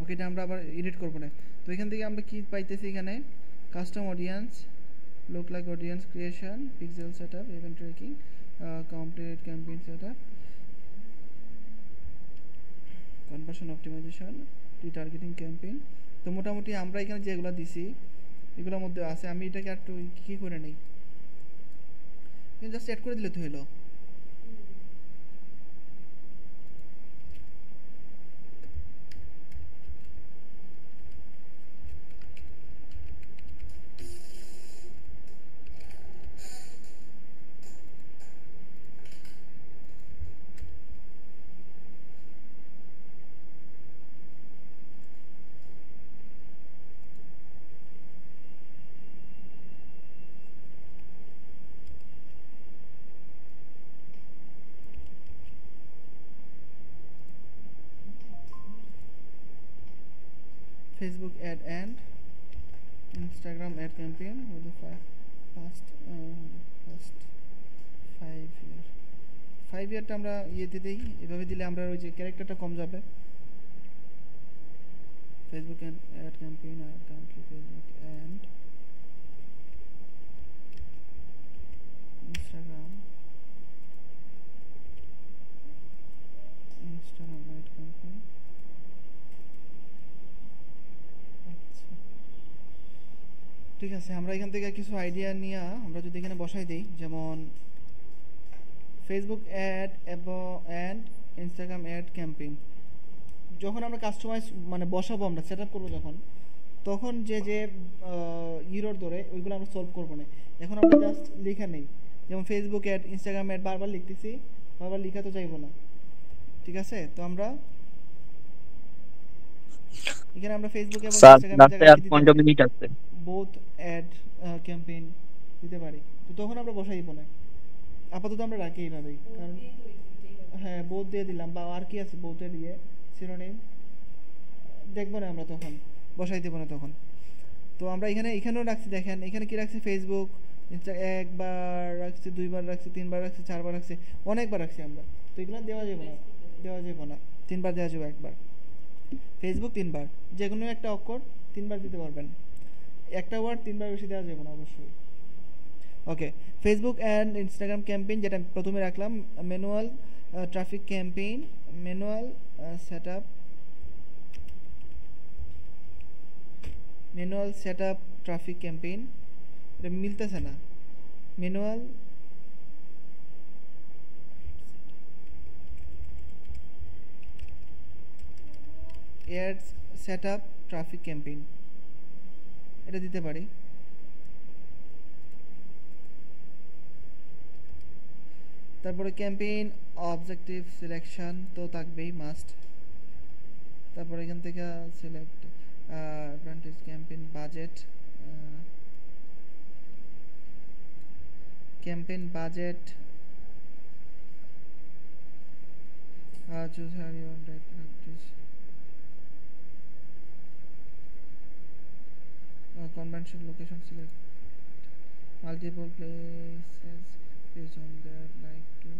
ওকে এটা আমরা আবার এডিট করব না তো এখান থেকে আমরা কি পাইতেছি এখানে custom audience lookalike audience creation pixel setup event tracking complete campaign setup conversion optimisation retargeting campaign তো মোটামুটি আমরা এখানে যেগুলো দিছি এগুলোর মধ্যে আছে আমি এটাকে একটু কি করে নেই জাস্ট অ্যাড করে দিলে তো হলো Facebook ad and Instagram ad campaign for the past 5 year 5 ইয়ারটা আমরা ইয়েতে দেই এভাবে দিলে আমরা ওই যে ক্যারেক্টারটা কম যাবে Facebook and ad campaign আর currently Facebook and Instagram ad campaign আচ্ছা ঠিক আছে, আমরা এখান থেকে কিছু আইডিয়া নিয়ে আমরা যদি এখানে বসাই দিই, যেমন ফেসবুক অ্যাড এবং ইনস্টাগ্রাম অ্যাড ক্যাম্পেইন, যখন আমরা কাস্টমাইজ মানে বসাবো, আমরা সেট আপ করবো যখন, তখন যে যে ইরর ধরে ওইগুলো আমরা সলভ করবো না। এখন আমরা জাস্ট লেখা নেই, যেমন ফেসবুক অ্যাড, ইনস্টাগ্রাম অ্যাড বারবার লিখতেছি, বারবার লেখা তো চাইবো না। ঠিক আছে, তো আমরা এখানে আমরা ফেসবুক এবং স্যার ইনস্টাগ্রামের লাস্টে জায়গায় আর কি দিতে 15 পারি, মিনিট আছে। বোথ অ্যাড ক্যাম্পেইন দিতে পারি। তো তখন আমরা বসাই দিব না, আপাতত আমরা রাখি এইভাবেই, কারণ হ্যাঁ বোথ দিয়ে দিলাম, বা আর কি আছে বোথের দিয়ে শিরোনাম দেখবো না আমরা, তখন বসাই দেবো না তখন। তো আমরা এখানেও রাখছি, দেখেন এখানে কি রাখছি, ফেসবুক ইনস্টা একবার রাখছি, দুইবার রাখছি, তিনবার রাখছি, চারবার রাখছি, অনেকবার রাখছি আমরা। তো এগুলো দেওয়া যাবে না, তিনবার দেওয়া যাবে, একবার ফেসবুক, তিনবার, যে কোনো একটা অক্ষর তিনবার দিতে পারবেন, একটা ওয়ার্ড তিনবার বেশি দেওয়া যাবে না অবশ্যই। ওকে, ফেসবুক অ্যান্ড ইনস্টাগ্রাম ক্যাম্পেইন যেটা প্রথমে রাখলাম, manual traffic campaign, manual setup, manual setup traffic campaign, এটা মিলতেছে না, manual ads setup traffic campaign, এটা দিতে পারি। তারপরে ক্যাম্পেইন অবজেক্টিভ সিলেকশন তো থাকবেই মাস্ট। তারপরে এখান থেকে select advantage campaign budget, campaign budget, choose how you want to practice, convention location select multiple places based on their like to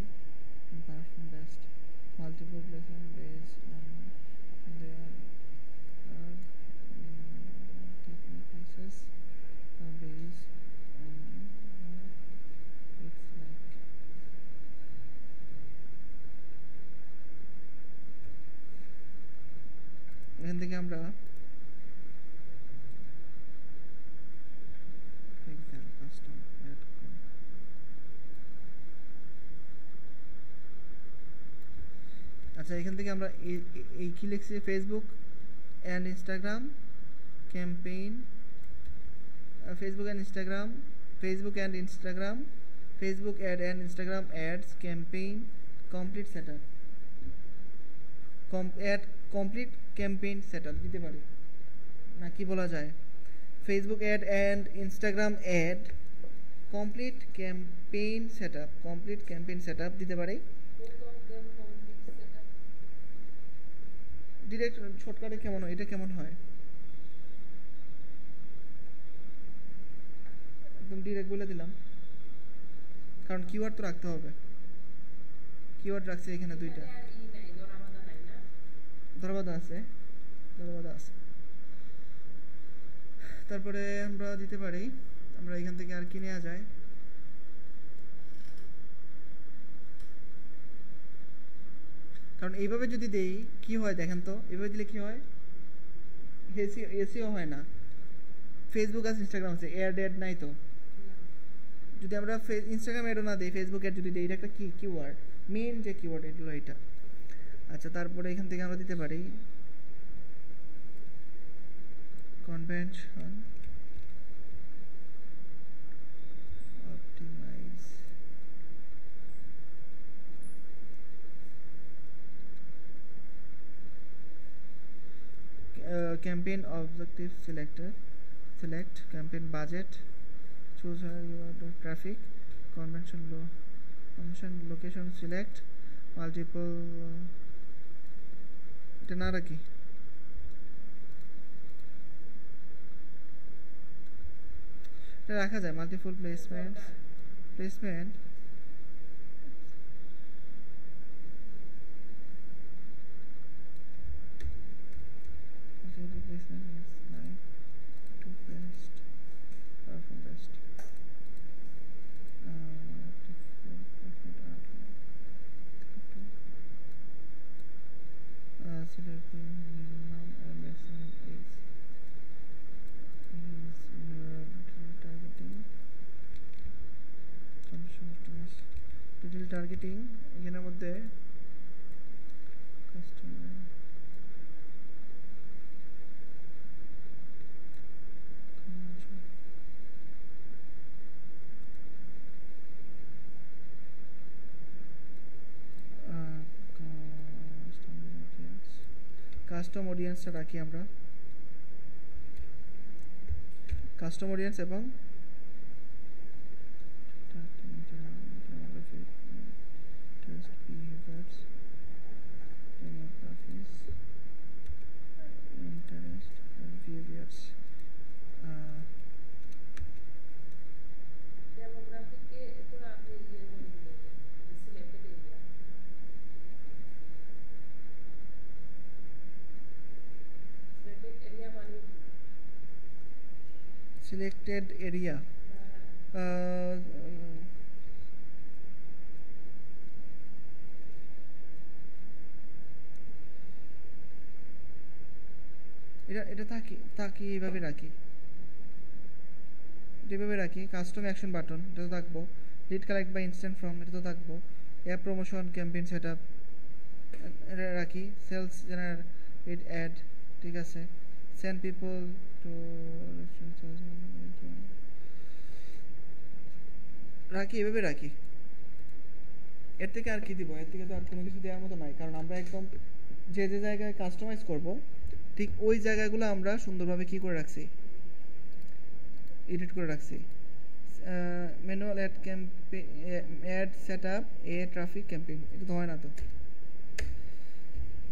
perform best, multiple places based on their multiple places based on it's like এখান থেকে আমরা custom add আচ্ছা, এখান থেকে আমরা এই কি লিখছি, Facebook and Instagram campaign, Facebook and Instagram, Facebook and Instagram, Facebook ad and Instagram ads campaign complete setup, complete campaign setup দিতে পারি না, কি বলা যায়, Facebook ad and Instagram ad complete campaign setup, complete campaign setup দিতে পারি। Direct শর্টকাটে কেমন হয়, এটা কেমন হয়, একদম ডিরেক্ট বলে দিলাম, কারণ কিওয়ার্ড তো রাখতে হবে, কিওয়ার্ড রাখছি এখানে দুইটা, ধরবাদা আছে, তারপরে আমরা দিতে পারি, আমরা এখান থেকে আর কি নেওয়া যায়, কারণ এইভাবে যদি দেই কি হয় দেখেন তো, এইভাবে দিলে কি হয়, এসিও হয় না, ফেসবুক আছে ইনস্টাগ্রাম আছে, অ্যাড নাই তো, যদি আমরা ইনস্টাগ্রাম অ্যাডও না দিই, ফেসবুক অ্যাড যদি দিই, এটা একটা কিওয়ার্ড, মেইন যে কিওয়ার্ড এগুলো এটা। আচ্ছা, তারপরে এখান থেকে আমরা দিতে পারি conversion optimise, campaign objective selector, select campaign budget, choose where you want the traffic, convention location select multiple, এটা না রাখি, এটা রাখা যায়, multiple placement selecting minimum and maximum age is mirrored targeting এখানের মধ্যে কাস্টম অডিয়েন্সটা রাখি আমরা, কাস্টম অডিয়েন্স এবং ডেমোগ্রাফিককে তো আপনি ইয়ের মধ্যে দিবেন, সিলেক্টেড এরিয়া। সিলেক্টেড এরিয়া মানে কি? সিলেক্টেড এরিয়া এটা থাকি এইভাবে রাখি, এভাবে রাখি। কাস্টম অ্যাকশন বাটন এটা তো থাকবো, লিড কালেক্ট বা ইনস্ট্যান্ট ফর্ম এটা তো থাকবো, অ্যাপ প্রমোশন ক্যাম্পেইন সেটআপ এটা রাখি, সেলস জেনারেট অ্যাড, ঠিক আছে, সেন্ড পিপল টু রাখি, এভাবে রাখি। এর থেকে আর কি দিব? এর থেকে তো আর কোনো কিছু দেওয়ার মতো নাই, কারণ আমরা একদম যে যে জায়গায় কাস্টমাইজ করব ঠিক ওই জায়গাগুলো আমরা সুন্দরভাবে কি করে রাখছি, এডিট করে রাখছি। Manual ad campaign, ad setup, a traffic campaign এটা তো হয় না, তো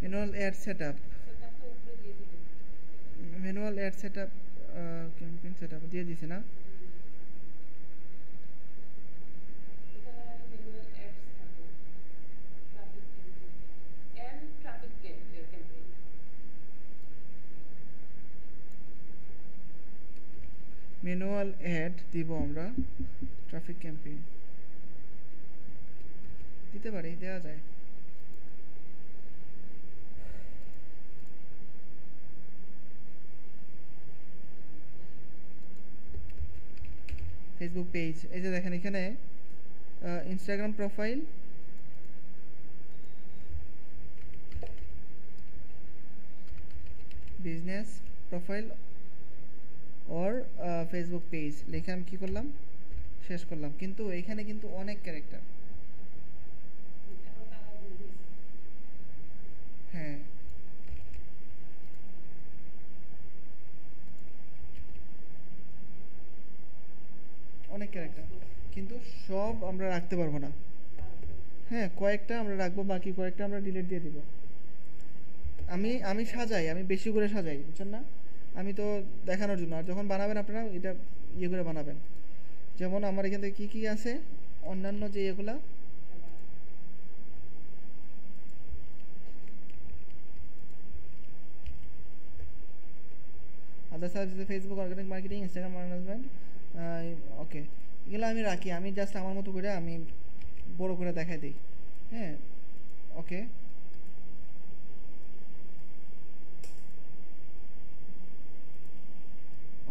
ম্যানুয়াল অ্যাড সেটআপ, সেটআপটা উপরে দিয়ে দিবেন। Manual ad setup campaign setup দিয়ে দিছি না? এখানে ম্যানুয়াল অ্যাডস থাকবে, traffic campaign and traffic campaign. Manual ad দিব আমরা, ট্রাফিক ক্যাম্পেইন দিতে পারি, দেওয়া যায়। ফেসবুক পেজ, এই যে দেখেন এখানে Instagram profile, business profile or Facebook page লিখে আমি কী করলাম, শেষ করলাম। কিন্তু এখানে কিন্তু অনেক ক্যারেক্টার, এখন তারা বলতেছে হ্যাঁ অনেক ক্যারেক্টার, কিন্তু সব আমরা রাখতে পারবো না। হ্যাঁ কয়েকটা আমরা রাখবো, বাকি কয়েকটা আমরা ডিলিট দিয়ে দিব। আমি সাজাই, আমি বেশি করে সাজাই, বুঝছেন না? আমি তো দেখানোর জন্য, আর যখন বানাবেন আপনারা এটা ইয়ে করে বানাবেন। যেমন আমার এখান থেকে কী কী আছে অন্যান্য যে এগুলা, other service, Facebook organic marketing, Instagram management, okay এগুলো আমি রাখি। আমি জাস্ট আমার মতো করে আমি বড় করে দেখাই দিই। হ্যাঁ ওকে,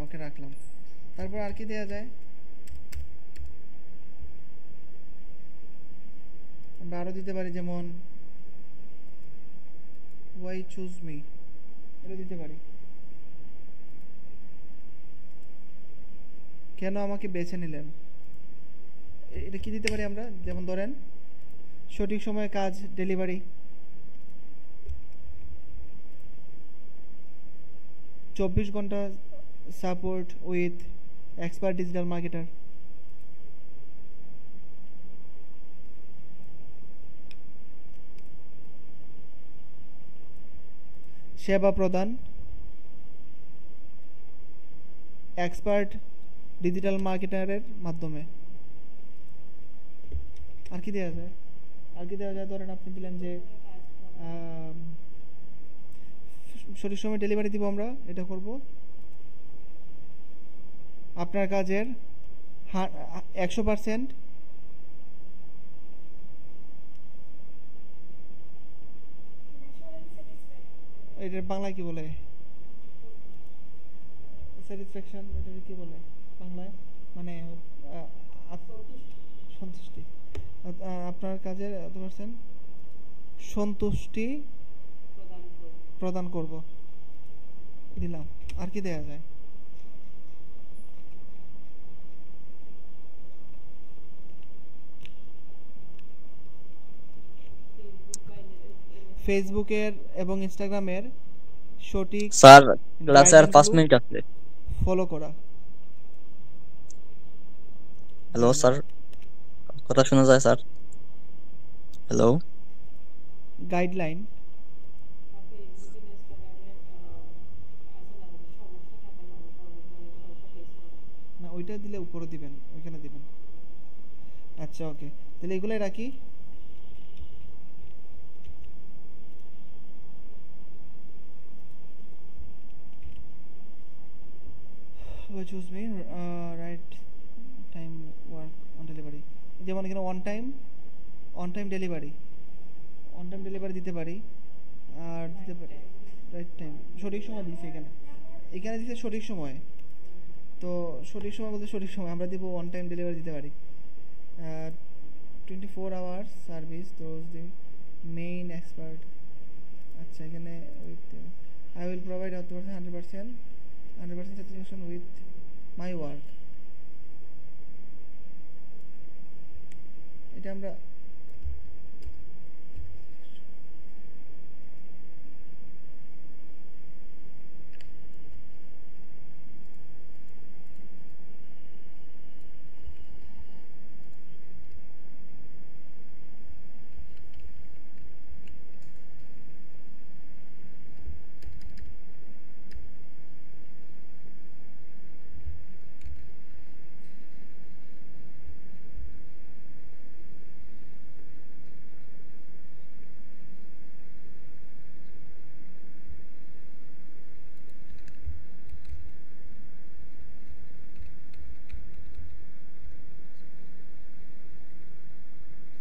ওকে রাখলাম। তারপর আর কি দেওয়া যায়? আমরা আরও দিতে পারি, যেমন ওয়াই চুজ মি এটা দিতে পারি, কেন আমাকে বেছে নিলেন, এটা কি দিতে পারি আমরা? যেমন ধরেন সঠিক সময়ে কাজ ডেলিভারি, 24 ঘন্টা support with expert digital marketer, সেবা প্রদান এক্সপার্ট ডিজিটাল মার্কেটারের মাধ্যমে। আর কি দেওয়া যায়? আর কি দেওয়া যায়? ধরেন আপনি দিলেন যে সঠিক সময় ডেলিভারি দিব, আমরা এটা করব। আপনার কাজের 100% এটার বাংলায় কি বলে? স্যাটিসফ্যাকশন, এটাকে কি বলে বাংলায়? মানে সন্তুষ্টি। আপনার কাজের এত পার্সেন্ট সন্তুষ্টি প্রদান করব দিলাম। আর কি দেয়া যায়? ফেসবুকের এবং ইনস্টাগ্রামের সঠিক স্যার ক্লাসে আর 5 গাইডলাইনগুলো মিনিট আছে। ফলো করা। হ্যালো স্যার, কথা শোনা যায় স্যার? হ্যালো গাইডলাইন ফেসবুকে ইনস্টাগ্রামের আছে না যে সমস্যা থাকে মানুষ অনেক সমস্যা ফেস করে। না, ওইটা দিলে উপরে দিবেন, ওইখানে দিবেন। আচ্ছা ওকে, তাহলে এগুলাই রাখি। which was me right time work on delivery, যেমন এখানে অন টাইম ডেলিভারি দিতে পারি। আর দিতে পারি রাইট টাইম, সঠিক সময় দিয়েছি এখানে দিতে সঠিক সময়। তো সঠিক সময় বলতে সঠিক সময় আমরা দিব অন টাইম ডেলিভারি দিতে পারি। 24 hours service those the main expert. আচ্ছা এখানে with I will provide 100% satisfaction with my work। এটা আমরা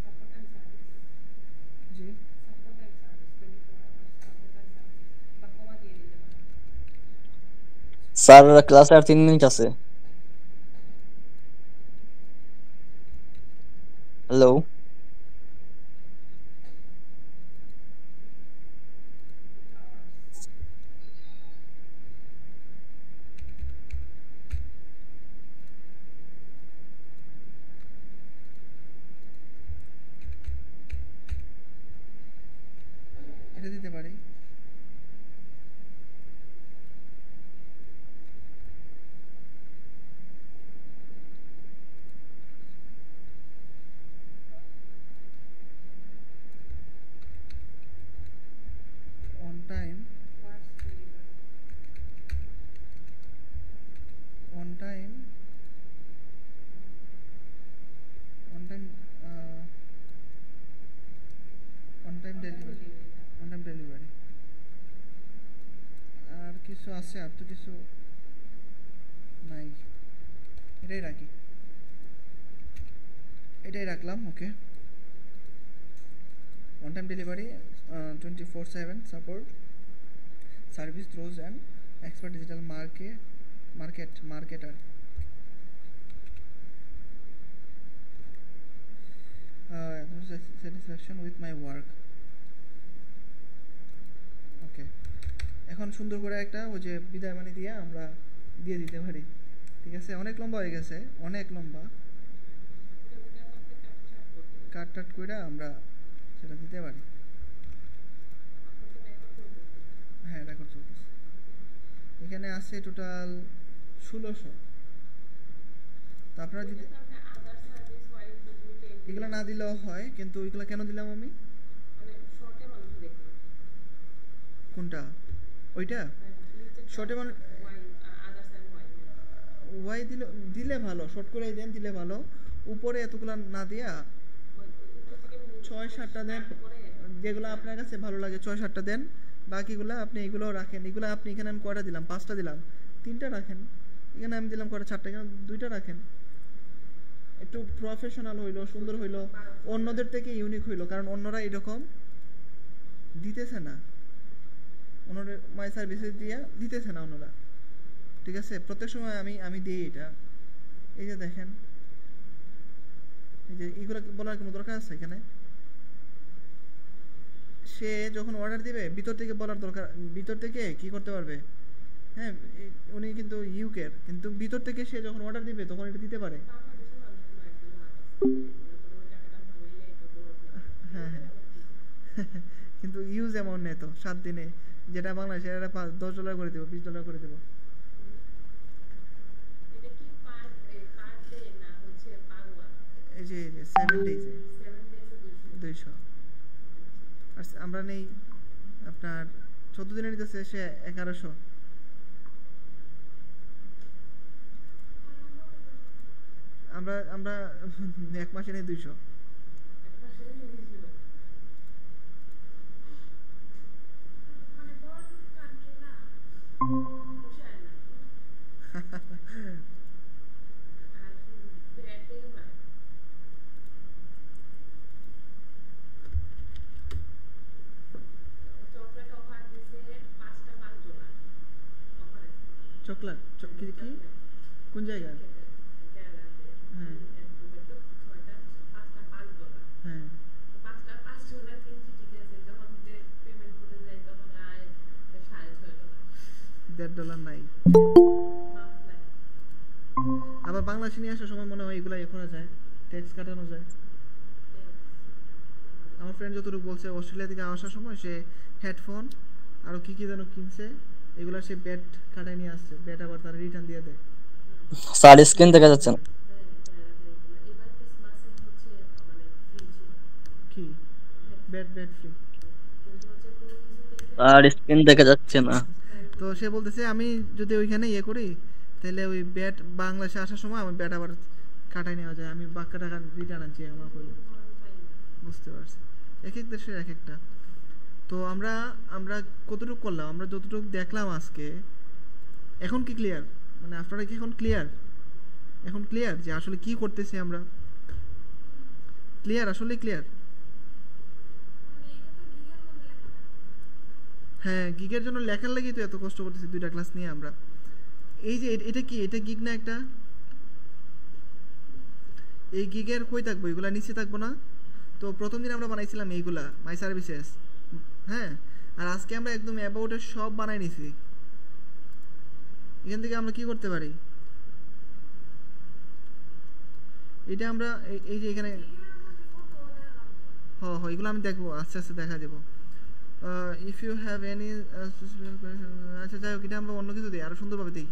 support and service, G support and service 24 hours support and service বা কমা দিয়ে দিতে পারেন। স্যার, ক্লাসে আর 3 মিনিট আছে। হ্যালো এটা দিতে পারি। On time wars delivery on time on time delivery. আর কিছু আছে? আর তো কিছু নাই, এটাই রাখি, এটাই রাখলাম। Okay, on time delivery 24/7 support service throws and expert digital marketer. Satisfaction with my work. Okay, এখন সুন্দর করে একটা ওই যে বিদায় বাণী দিয়ে আমরা দিয়ে দিতে পারি। ঠিক আছে, অনেক লম্বা হয়ে গেছে, অনেক লম্বা। ওটা করতে কাট করতে কাট টাট করে আমরা সেটা দিতে পারি। আপনাদের রেকর্ড করতে হ্যাঁ, রেকর্ড চলতেছে। এখানে আছে টোটাল 1600। তো আপনারা যদি আদার সার্ভিস ওয়াইজ যদি এগুলো না দিলেও হয়, কিন্তু ওইগুলো কেন দিলাম আমি? মানে শর্টে মানুষ দেখবে কোনটা? ওইটা শর্টে মানে আদার সার্ভিস ওয়াই দিলে ভালো, শর্ট করে দেন দিলে ভালো। উপরে এতগুলো না দিয়া 6-7টা দেন, যেগুলো আপনার কাছে ভালো লাগে 6-7টা দেন। বাকিগুলো আপনি এগুলো রাখেন। এগুলো আপনি এখানে আমি কয়টা দিলাম? 5টা দিলাম, 3টা রাখেন। এখানে আমি দিলাম কয়টা? 4টা, এখানে 2টা রাখেন। একটু প্রফেশনাল হইলো, সুন্দর হইলো, অন্যদের থেকে ইউনিক হইলো। কারণ অন্যরা এরকম দিতেছে না, অন্যদের মাই সার্ভিসেস দিয়ে দিতেছে না অন্যরা। ঠিক আছে, প্রত্যেক সময় আমি দিই এটা। এই যে দেখেন এই যে এইগুলো বলার কোনো দরকার আছে এখানে? সে যখন অর্ডার দিবে ভিতর থেকে বলার দরকার, ভিতর থেকে কি করতে পারবে? হ্যাঁ, উনি কিন্তু ইউকের, কিন্তু ভিতর থেকে সে যখন অর্ডার দিবে তখন এটা দিতে পারে। বাংলাদেশের মানুষগুলো একটু জানা আছে, ওই টাকাটা ভাঙলে একটু হ্যাঁ হ্যাঁ কিন্তু ইউজ অ্যামাউন্ট নেই তো 7 দিনে, যেটা বাংলাদেশে এটা $10 করে দেবো, $20 করে দেবো। এটা কি পার ডে না হচ্ছে পার ওয়ান? এই যে 7 ডেজে 7 ডেজে 200। 200। আর আমরা নেই আপনার 14 দিনে নিতেছে সে 1100। আমরা আমরা 1 মাসে নেই 200। এক মাসে 200 মানে বড় কান্ট্রি না, পোষায় না। আর ব্যাটেও না। চকলেট অফার দিছে 5টা $5 অফারে। চকলেট কি কি কোন জায়গায়? ক্যানাডাতে হ্যাঁ তো 6টা 5টা $5। হ্যাঁ 5টা $5 কিনছি, ঠিক আছে, যখন পেমেন্ট করতে যাই তখন আয় $6.5। $1.5 নাই। মাফ নাই। আবার বাংলাদেশে নিয়ে আসার সময় মনে হয় এগুলা করা যায়, ট্যাক্স কাটানো যায়। আমার ফ্রেন্ড যতটুকু বলছে অস্ট্রেলিয়া থেকে আসার সময় সে হেডফোন আর কি কি যেন কিনছে, এগুলা সে ব্যাট কাটায় নিয়ে আসছে, ব্যাট আবার তার রিটার্ন দিয়ে দেয়। স্যার স্ক্রিন দেখা যাচ্ছে না। এবার ক্রিসমাসে হচ্ছে মানে ফ্রি ছিল, কি ব্যাট ফ্রি? কিন্তু হচ্ছে কোনো কিছু স্যার স্ক্রিন দেখা যাচ্ছে না। তো সে বলতেছে আমি যদি ওইখানে করি তাহলে ওই ব্যাট বাংলাদেশে আসার সময় আমার ব্যাট আবার কাটায় নেওয়া যায়, আমি বাক্কা টাকা রিটার্ন আনছি আমার করলে। বুঝতে পারছি, এক এক দেশের এক একটা। তো আমরা কতটুকু করলাম, আমরা যতটুকু দেখলাম আজকে, এখন কি ক্লিয়ার? মানে আপনারা কি এখন ক্লিয়ার যে আসলে কি করতেছি আমরা? ক্লিয়ার? আসলে ক্লিয়ার? হ্যাঁ, গিগের জন্য লেখার লাগেই তো এত কষ্ট করতেছি 2টা ক্লাস নিয়ে আমরা। এই যে এটা কি, এটা গিগ না একটা? এই গিগের কই থাকবো? এগুলা নিচে থাকবো না তো? প্রথম দিন আমরা বানাইছিলাম এইগুলা মাই সার্ভিসেস, হ্যাঁ, আর আজকে আমরা একদম অ্যাবাউটের সব বানাই নিছি। এখান থেকে আমরা কি করতে পারি? এটা আমরা এই যে এখানে এগুলো আমি দেখবো, আস্তে আস্তে দেখা যাবো। ইফ ইউ হ্যাভ এনি, আচ্ছা যাই হোক, এটা আমরা অন্য কিছু দিই, আরো সুন্দরভাবে দিই।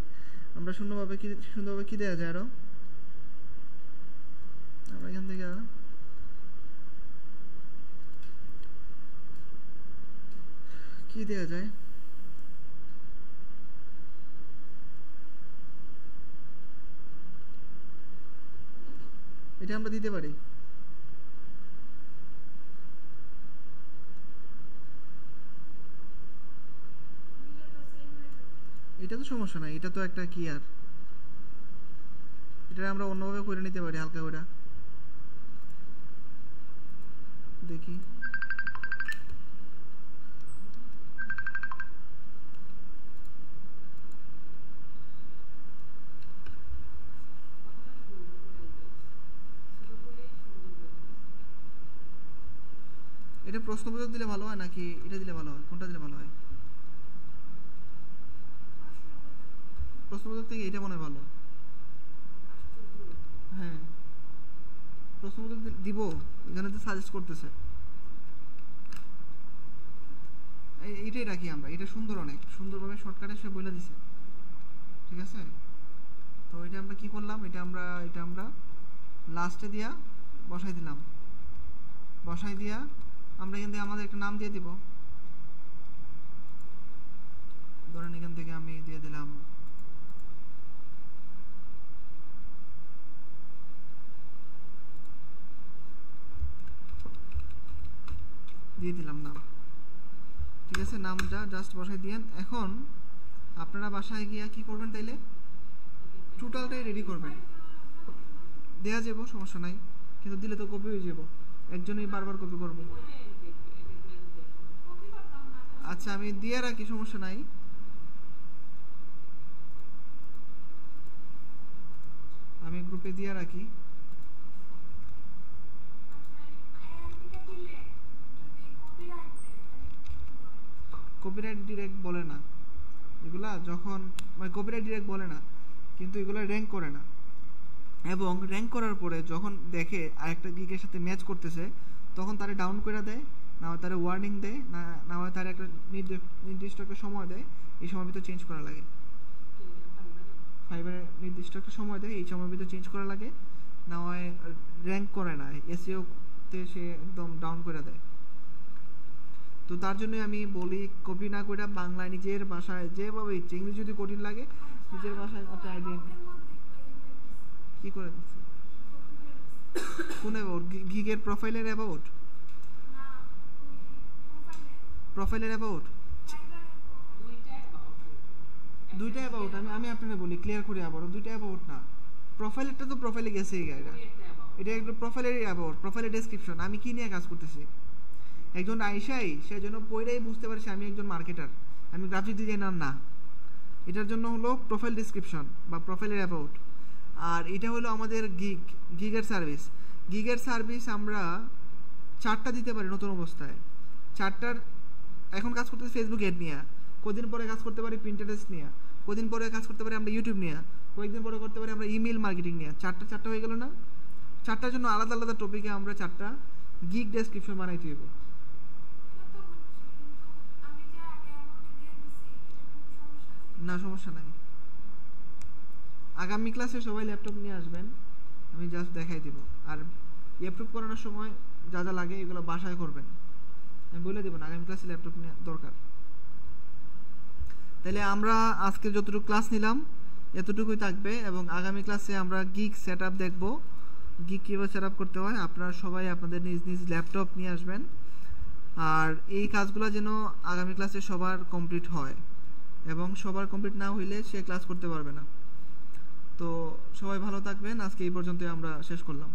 আমরা সুন্দরভাবে কি দেওয়া যায় আরো? আমরা এখান থেকে কি দেওয়া যায়? এটা আমরা দিতে পারি। এটা তো সমস্যা নাই, এটা তো একটা কি, আর এটা আমরা অন্যভাবে করে নিতে পারি হালকা করে। দেখি এটা প্রশ্নবোধক দিলে ভালো হয় নাকি এটা দিলে ভালো হয়? কোনটা দিলে ভালো হয়? প্রশ্নবোধক থেকে এটা মনে হয় ভালো। হ্যাঁ, প্রশ্নবোধক দিব, এখানে তো সাজেস্ট করতেছে। এইটাই রাখি আমরা, এটা সুন্দর, অনেক সুন্দরভাবে শর্টকাটে সে বলে দিছে, ঠিক আছে? তো এটা আমরা কি করলাম, এটা আমরা লাস্টে দিয়া বসাই দিলাম। বসাই দিয়া আমরা এখান থেকে আমাদের একটা নাম দিয়ে দিব। ধরেন এখান থেকে আমি দিয়ে দিলাম নাম, ঠিক আছে? নামটা জাস্ট বসাই দিয়েন। এখন আপনারা বাসায় গিয়া কি করবেন তাইলে? টোটালটাই রেডি করবেন, দেয়া যাবো, সমস্যা নাই, কিন্তু দিলে তো কপি হয়ে যাব, একজনই বারবার কপি করব। আচ্ছা আমি দিয়ে রাখি, সমস্যা নাই। আমি গ্রুপে দিয়ে রাখি। কপিরাইট ডিরেক্ট বলে না, এগুলা যখন মানে কপিরাইট ডিরেক্ট বলে না, কিন্তু এগুলা র্যাঙ্ক করে না। এবং র্যাঙ্ক করার পরে যখন দেখে আরেকটা গিগের সাথে ম্যাচ করতেছে, তখন তারে ডাউন করে দেয়, না হয় তারে ওয়ার্নিং দেয়, না হয় তার একটা নির্দিষ্ট একটা সময় দেয়, এই সময়ের ভিতরে চেঞ্জ করা লাগে। ফাইবারে নির্দিষ্ট একটা সময় দেয়, এই সময়ের ভিতরে চেঞ্জ করা লাগে, না হয় র্যাঙ্ক করে না, এসইওতে সে একদম ডাউন করে দেয়। তো তার জন্য আমি বলি কপি না করে বাংলায় নিজের ভাষায় যেভাবে ইচ্ছে, ইংলিশ যদি কঠিন লাগে নিজের ভাষায় একটা আইডিয়া কি করে দিচ্ছি। কোন অ্যাবাউট? গিগের প্রোফাইলের অ্যাবাউট? প্রোফাইলের অ্যাবাউট দুইটা অ্যাবাউট। আমি আপনাকে বলি ক্লিয়ার করে আবারও, দুইটা অ্যাবাউট না। প্রোফাইলেরটা তো প্রোফাইলে গেছে, এটা একটা প্রোফাইলের অ্যাবাউট, প্রোফাইলের ডেসক্রিপশন, আমি কি নিয়ে কাজ করতেছি। একজন আইসাই সেজন্য পড়েই বুঝতে পারছি আমি একজন মার্কেটার, আমি গ্রাফিক ডিজাইনার না। এটার জন্য হলো প্রোফাইল ডেসক্রিপশন বা প্রোফাইলের অ্যাবাউট। আর এটা হলো আমাদের গিগের সার্ভিস। গিগের সার্ভিস আমরা 4টা দিতে পারি নতুন অবস্থায়। 4টার এখন কাজ করতেছি ফেসবুক অ্যাড নিয়ে, কদিন পরে কাজ করতে পারি পিন্টারেস্ট নিয়ে, কদিন পরে কাজ করতে পারি আমরা ইউটিউব নিয়ে, কয়েকদিন পরে করতে পারি আমরা ইমেল মার্কেটিং নিয়ে। 4টা হয়ে গেল না? 4টার জন্য আলাদা আলাদা টপিকে আমরা 4টা গিগ ডেসক্রিপশন বানাইতে হইব। না সমস্যা নাই, আগামী ক্লাসে সবাই ল্যাপটপ নিয়ে আসবেন, আমি জাস্ট দেখাই দিব। আর অ্যাপ্রুভ করানোর সময় যা যা লাগে এগুলো বাসায় করবেন, আমি বলে দেবো না আগামী ক্লাসে ল্যাপটপ নেওয়া দরকার। তাহলে আমরা আজকে যতটুকু ক্লাস নিলাম এতটুকুই থাকবে, এবং আগামী ক্লাসে আমরা গিগ সেট আপ দেখবো, গিগ কীভাবে সেট আপ করতে হয়। আপনারা সবাই আপনাদের নিজ নিজ ল্যাপটপ নিয়ে আসবেন, আর এই কাজগুলো যেন আগামী ক্লাসে সবার কমপ্লিট হয়, এবং সবার কমপ্লিট না হইলে সে ক্লাস করতে পারবে না। তো সবাই ভালো থাকবেন, আজকে এই পর্যন্তই আমরা শেষ করলাম।